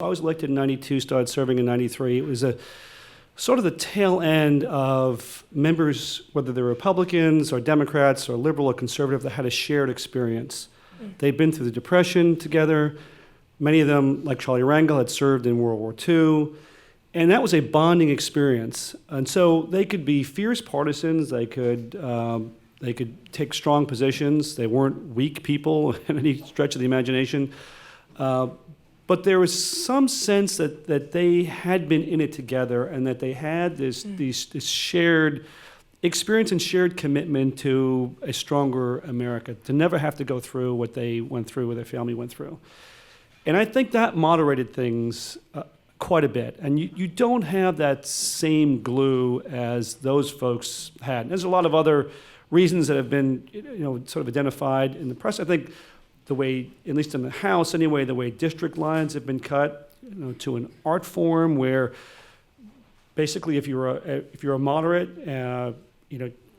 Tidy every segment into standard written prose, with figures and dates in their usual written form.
I was elected in 92, started serving in 93. It was a sort of the tail end of members, whether they're Republicans or Democrats or liberal or conservative, that had a shared experience. They'd been through the Depression together. Many of them, like Charlie Rangel, had served in World War II. And that was a bonding experience. And so they could be fierce partisans. They could take strong positions. They weren't weak people in any stretch of the imagination. But there was some sense that they had been in it together and that they had this shared experience and shared commitment to a stronger America, to never have to go through what they went through, what their family went through. And I think that moderated things quite a bit. And you don't have that same glue as those folks had. And there's a lot of other reasons that have been sort of identified in the press. I think the way, at least in the House anyway, the way district lines have been cut to an art form where basically if you're a moderate,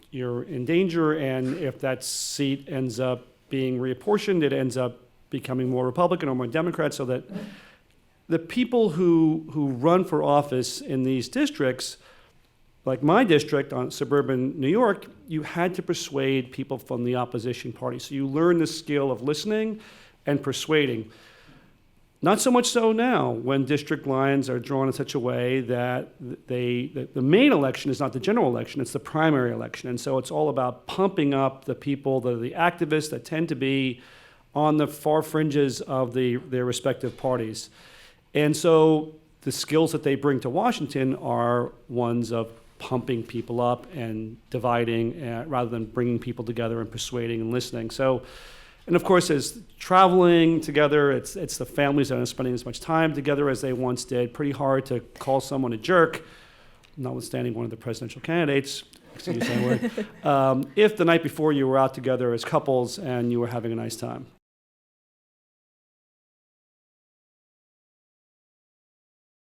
you're in danger, and if that seat ends up being reapportioned, it ends up becoming more Republican or more Democrat, so that the people who run for office in these districts, like my district on suburban New York, you had to persuade people from the opposition party. So you learn the skill of listening and persuading. Not so much so now, when district lines are drawn in such a way that the main election is not the general election, it's the primary election. And so it's all about pumping up the people, the activists that tend to be on the far fringes of their respective parties. And so the skills that they bring to Washington are ones of pumping people up and dividing rather than bringing people together and persuading and listening. So, and of course, as traveling together, it's the families that aren't spending as much time together as they once did. Pretty hard to call someone a jerk, notwithstanding one of the presidential candidates, excuse that word, if the night before you were out together as couples and you were having a nice time.